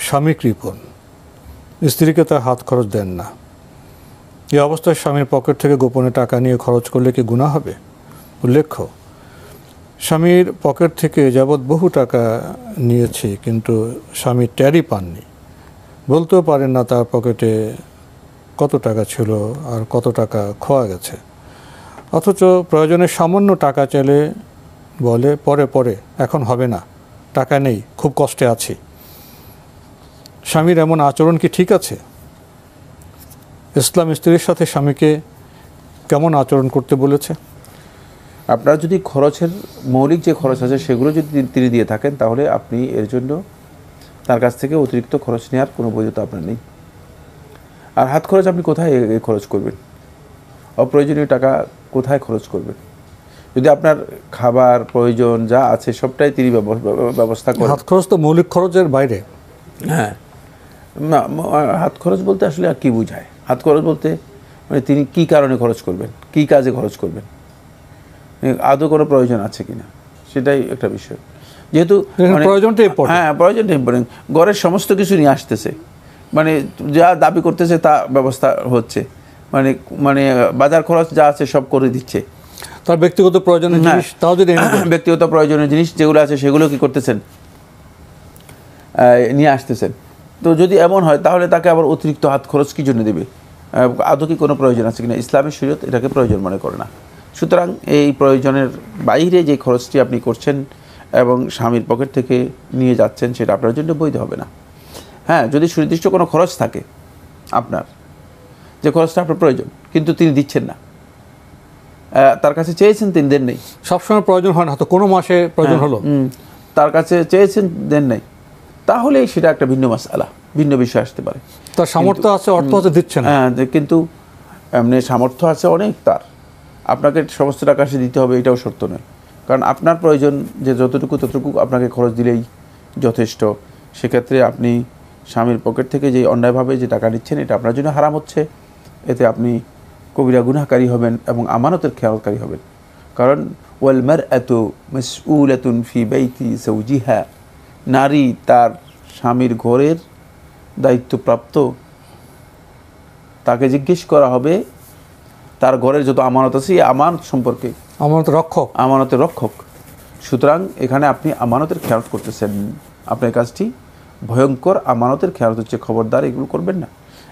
স্বামী কৃপণ, স্ত্রীকে তার হাত খরচ দেন না, এই অবস্থায় স্বামীর পকেট থেকে গোপনে টাকা নিয়ে খরচ করলে কি গুনাহ হবে? উল্লেখ্য, স্বামীর পকেট থেকে যাবৎ বহু টাকা নিয়েছে, কিন্তু স্বামী ট্যারই পাননি, বলতেও পারেন না তার পকেটে কত টাকা ছিল আর কত টাকা খোয়া গেছে। অথচ প্রয়োজনে সামান্য টাকা চাইলে বলে পরে পরে, এখন হবে না, টাকা নেই, খুব কষ্টে আছি। স্বামীর এমন আচরণ কি ঠিক আছে? ইসলাম স্ত্রীর সাথে স্বামীকে কেমন আচরণ করতে বলেছে? আপনার যদি খরচের মৌলিক যে খরচ আছে সেগুলো যদি তিনি দিয়ে থাকেন, তাহলে আপনি এর জন্য তার কাছ থেকে অতিরিক্ত খরচ নেওয়ার কোনো বৈধতা আপনার নেই। আর হাত খরচ আপনি কোথায় খরচ করবেন? অপ্রয়োজনীয় টাকা কোথায় খরচ করবেন? যদি আপনার খাবার প্রয়োজন যা আছে সবটাই তিনি ব্যবস্থা করেন। হাত খরচ তো মৌলিক খরচের বাইরে। হ্যাঁ, না, হাত খরচ বলতে আসলে আর কি বোঝায়? হাত খরচ বলতে মানে তিনি কি কারণে খরচ করবেন, কি কাজে খরচ করবেন, আদৌ কোনো প্রয়োজন আছে কিনা, সেটাই একটা বিষয়। যেহেতু প্রয়োজনটা ইম্পর্টেন্ট। হ্যাঁ, প্রয়োজনটা ইম্পর্টেন্ট। ঘরের সমস্ত কিছু নিয়ে আসতেছে, মানে যা দাবি করতেছে তা ব্যবস্থা হচ্ছে, মানে মানে বাজার খরচ যা আছে সব করে দিচ্ছে। তার ব্যক্তিগত প্রয়োজনীয় জিনিস, তাও যদি ব্যক্তিগত প্রয়োজনীয় জিনিস যেগুলো আছে সেগুলো কি করতেছেন, নিয়ে আসতেছেন। তো যদি এমন হয় তাহলে তাকে আবার অতিরিক্ত হাত খরচ কী জন্য দেবে? আদৌ কি কোনো প্রয়োজন আছে কিনা? ইসলামী শরীয়ত এটাকে প্রয়োজন মনে করে না। সুতরাং এই প্রয়োজনের বাইরে যে খরচটি আপনি করছেন এবং স্বামীর পকেট থেকে নিয়ে যাচ্ছেন, সেটা আপনার জন্য বৈধ হবে না। হ্যাঁ, যদি সুনির্দিষ্ট কোনো খরচ থাকে আপনার, যে খরচটা আপনার প্রয়োজন কিন্তু তিনি দিচ্ছেন না, তার কাছে চেয়েছেন তিনি দেন নেই, সবসময় প্রয়োজন হয় না, তো কোনো মাসে প্রয়োজন হলো, তার কাছে চেয়েছেন দেন নেই, তাহলে সেটা একটা ভিন্ন মাসআলা, ভিন্ন বিষয় আসতে পারে। তার সামর্থ্য আছে, অর্থ আছে, দিচ্ছে না। হ্যাঁ, কিন্তু এমনি সামর্থ্য আছে অনেক, তার আপনাকে সমস্ত টাকা সে দিতে হবে এটাও শর্ত নয়। কারণ আপনার প্রয়োজন যে যতটুকু ততটুকু আপনাকে খরচ দিলেই যথেষ্ট। সেক্ষেত্রে আপনি স্বামীর পকেট থেকে যে অন্যায়ভাবে যে টাকা নিচ্ছেন, এটা আপনার জন্য হারাম হচ্ছে। এতে আপনি কবিরা গুনাহকারী হবেন এবং আমানতের খেয়ালকারী হবেন। কারণ ওয়াল মারআতু মাসউলাতুন ফি বাইতি যাওজিহা, নারী তার স্বামীর ঘরের দায়িত্বপ্রাপ্ত, তাকে জিজ্ঞেস করা হবে তার ঘরের যত আমানত আছে এই আমানত সম্পর্কে। আমানতের রক্ষক, আমানতের রক্ষক। সুতরাং এখানে আপনি আমানতের খেয়াল করতেছেন, আপনার কাজটি ভয়ঙ্কর আমানতের খেয়াল হচ্ছে। খবরদার এগুলো করবেন না,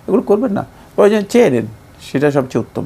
এগুলো করবেন না। প্রয়োজন চেয়ে নেন, সেটা সবচেয়ে উত্তম।